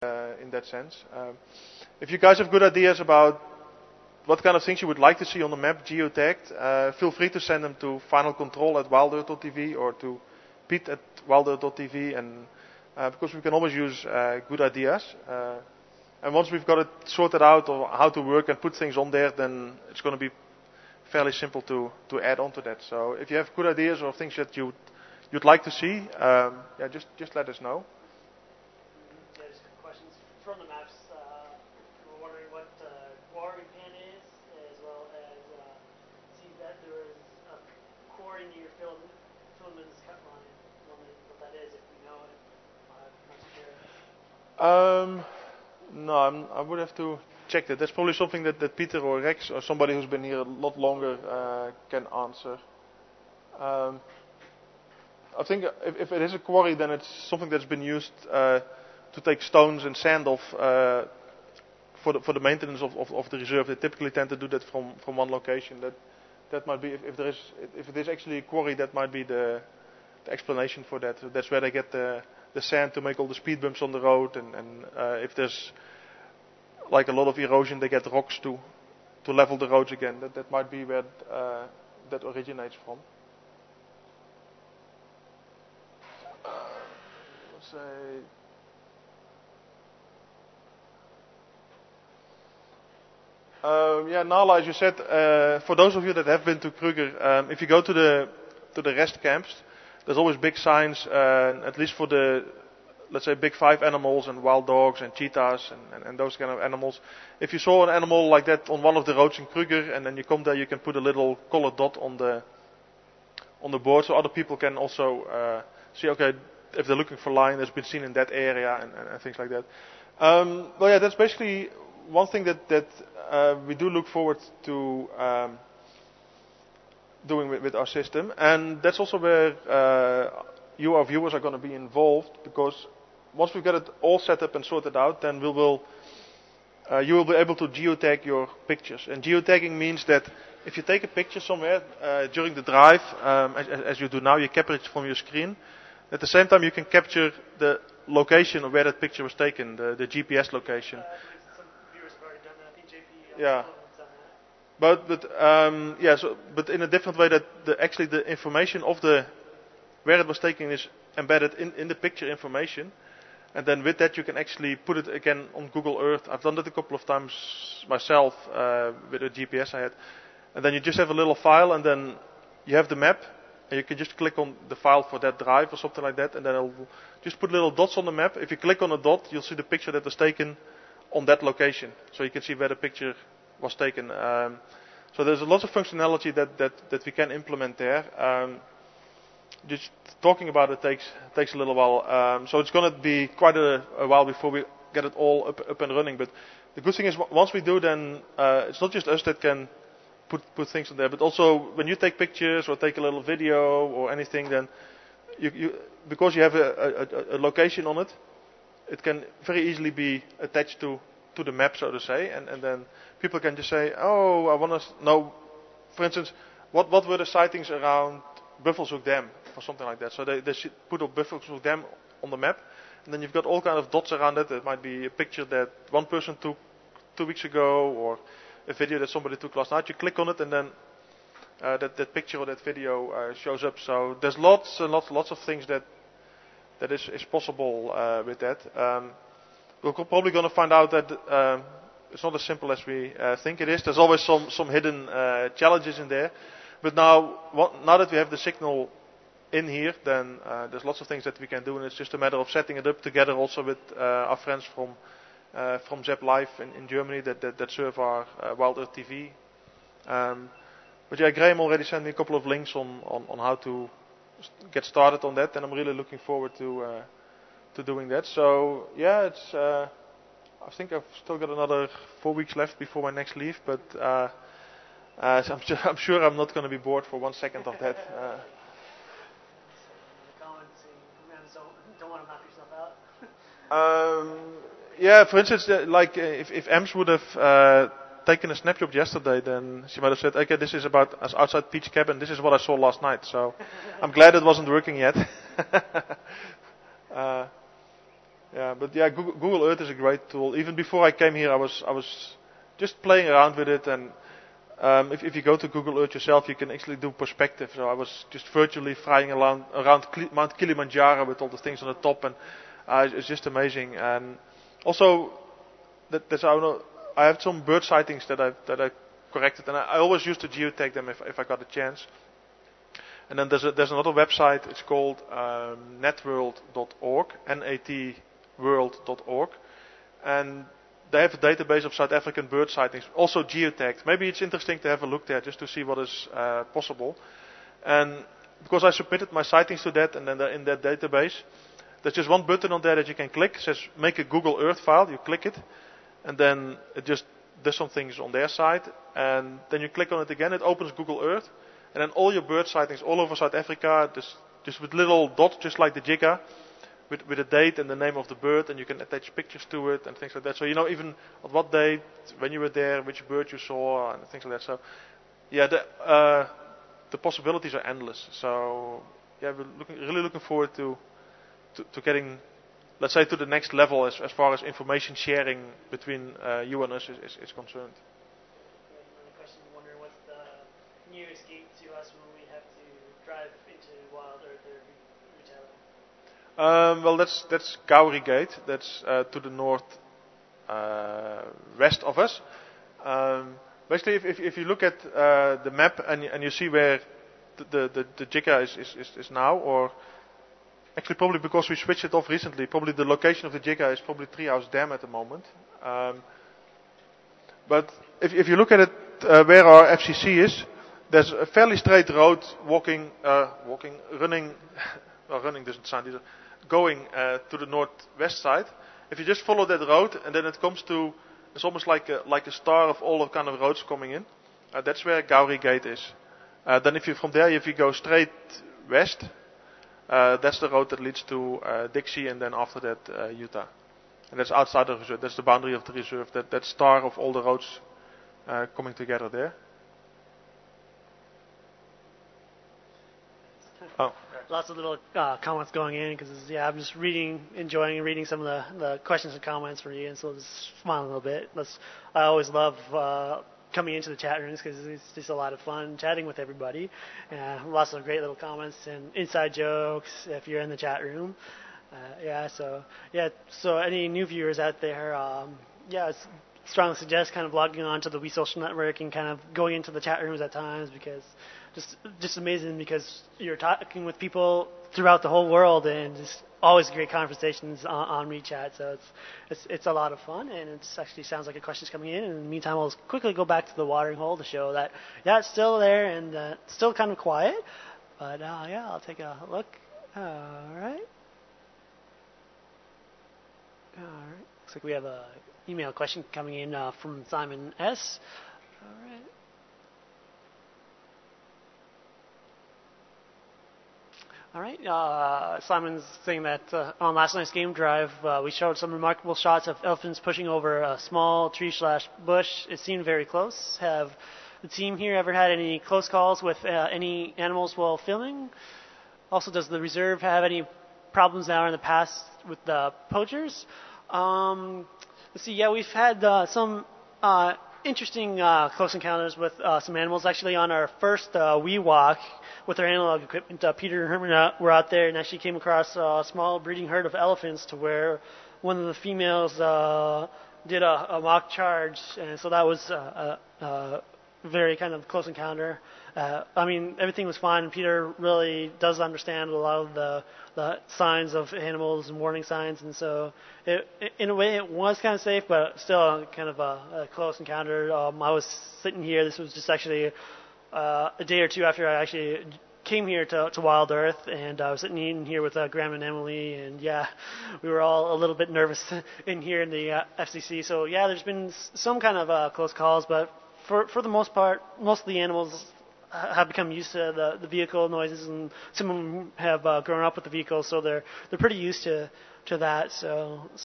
in that sense. If you guys have good ideas about what kind of things you would like to see on the map geotagged, feel free to send them to finalcontrol@wildearth.tv or to pete@wildearth.tv, and because we can always use good ideas. And once we've got it sorted out or how to work and put things on there, then it's going to be fairly simple to add on to that. So if you have good ideas or things that you'd like to see, yeah, just let us know. Yeah, just questions from the maps. We're wondering what quarry pin is, as well as see that there is a quarry near Philman's cut line. Wondering what that is, if we know it. I'm not sure. No, I would have to check that. That's probably something that Peter or Rex or somebody who's been here a lot longer can answer. I think if it is a quarry, then it's something that's been used to take stones and sand off for the maintenance of the reserve. They typically tend to do that from one location. That might be if it is actually a quarry, that might be the explanation for that. So that's where they get the sand to make all the speed bumps on the road, and if there's like a lot of erosion, they get rocks to level the roads again. That might be where that originates from. Let's say. Yeah, Nala, as you said, for those of you that have been to Kruger, if you go to the rest camps, there's always big signs, at least for the, let's say, big 5 animals and wild dogs and cheetahs and those kind of animals. If you saw an animal like that on one of the roads in Kruger and then you come there, you can put a little colored dot on the board so other people can also see, okay, if they're looking for lion that's been seen in that area and things like that. Well, yeah, that's basically one thing that we do look forward to doing with our system, and that's also where you, our viewers, are going to be involved, because once we've got it all set up and sorted out, then you will be able to geotag your pictures. And geotagging means that if you take a picture somewhere during the drive, as you do now, you capture it from your screen. At the same time, you can capture the location of where that picture was taken, the GPS location. Some viewers have already done that. I think JP Yeah. has done that. But in a different way, that actually the information of where it was taken is embedded in the picture information, and then with that you can actually put it again on Google Earth. I've done that a couple of times myself with a GPS I had, and then you just have a little file, and then you have the map, and you can just click on the file for that drive or something like that, and then it'll just put little dots on the map. If you click on a dot, you'll see the picture that was taken on that location, so you can see where the picture was taken. So there's lots of functionality that we can implement there. Just talking about it takes a little while. So it's going to be quite a while before we get it all up and running. But the good thing is, once we do, then it's not just us that can put things on there, but also when you take pictures or take a little video or anything, then because you have a location on it, it can very easily be attached to the map, so to say, and then people can just say, oh, I want to know, for instance, what were the sightings around Buffelshoek Dam or something like that. So they put up Buffelshoek Dam on the map, and then you've got all kind of dots around it. It might be a picture that one person took 2 weeks ago, or a video that somebody took last night. You click on it, and then that picture or that video shows up. So there's lots and lots of things that is possible with that. We're probably going to find out that it's not as simple as we think it is. There's always some hidden challenges in there. But now that we have the signal in here, then there's lots of things that we can do, and it's just a matter of setting it up together also with our friends from Zap Live in Germany that serve our WildEarth TV. But yeah, Graham already sent me a couple of links on how to get started on that, and I'm really looking forward to doing that. So yeah, it's I think I've still got another 4 weeks left before my next leave, but so I'm sure I'm not going to be bored for 1 second of that. Don't want to map yourself out. Yeah, for instance, like if Ems would have taken a snapshot yesterday, then she might have said, okay, this is about us outside Pete's cabin, this is what I saw last night. So I'm glad it wasn't working yet. Yeah, but yeah, Google Earth is a great tool. Even before I came here, I was just playing around with it, and if you go to Google Earth yourself, you can actually do perspective. So I was just virtually flying around Mount Kilimanjaro with all the things on the top, and it's just amazing. And also, that's how I have some bird sightings that I corrected, and I always used to geotag them if I got a chance. And then there's another website. It's called networld.org, natworld.org, and they have a database of South African bird sightings, also geotagged. Maybe it's interesting to have a look there just to see what is possible. And because I submitted my sightings to that, and then they're in that database, there's just one button on there that you can click. It says make a Google Earth file. You click it, and then it just does some things on their side. And then you click on it again. It opens Google Earth, and then all your bird sightings all over South Africa, just with little dots, just like the Jigga, with a date and the name of the bird, and you can attach pictures to it and things like that. So you know even on what date, when you were there, which bird you saw, and things like that. So yeah, the possibilities are endless. So yeah, we're really looking forward to getting, let's say, to the next level as far as information sharing between you and us is concerned. Another question, wondering what's the nearest gate to us when we have to drive into WildEarth or WeChat? Well, that's Gowrie Gate. That's to the north west of us. Basically, if you look at the map and you see where the Jigga is now, or actually probably because we switched it off recently, probably the location of the Jigga is probably Treehouse Dam at the moment. But if you look at it where our FCC is, there's a fairly straight road running. Well, running doesn't sound either. Going to the northwest side. If you just follow that road, and then it comes to, it's almost like a star of all the kind of roads coming in. That's where Gowrie Gate is. Then if you go straight west, that's the road that leads to Dixie, and then after that Utah. And that's outside the reserve. That's the boundary of the reserve. That star of all the roads coming together there. Oh. Lots of little comments going in because I'm just enjoying reading some of the questions and comments for you, and so just smiling a little bit. I always love coming into the chat rooms because it's just a lot of fun chatting with everybody. Lots of great little comments and inside jokes if you're in the chat room. So any new viewers out there, strongly suggest kind of logging on to the We Social Network and kind of going into the chat rooms at times, because just amazing, because you're talking with people throughout the whole world, and just always great conversations on WeChat. So it's a lot of fun, and it actually sounds like a question's coming in. And in the meantime, I'll quickly go back to the watering hole to show that it's still there and still kind of quiet. But I'll take a look. All right. Looks like we have a email question coming in from Simon S. All right. All right. Simon's saying that on last night's game drive, we showed some remarkable shots of elephants pushing over a small tree/bush. It seemed very close. Have the team here ever had any close calls with any animals while filming? Also, does the reserve have any problems now or in the past with the poachers? Let's see. Yeah, we've had some interesting close encounters with some animals. Actually, on our first wee walk with our analog equipment, Peter and Herman were out there and actually came across a small breeding herd of elephants to where one of the females did a mock charge, and so that was a very kind of close encounter. Everything was fine. Peter really does understand a lot of the signs of animals and warning signs, and so in a way it was kind of safe, but still kind of a close encounter. I was sitting here. This was just actually a day or two after I actually came here to WildEarth, and I was sitting in here with Graham and Emily, and we were all a little bit nervous in here in the FCC. So there's been some kind of close calls, but for the most part, most of the animals have become used to the vehicle noises, and some of them have grown up with the vehicle, so they're pretty used to that. So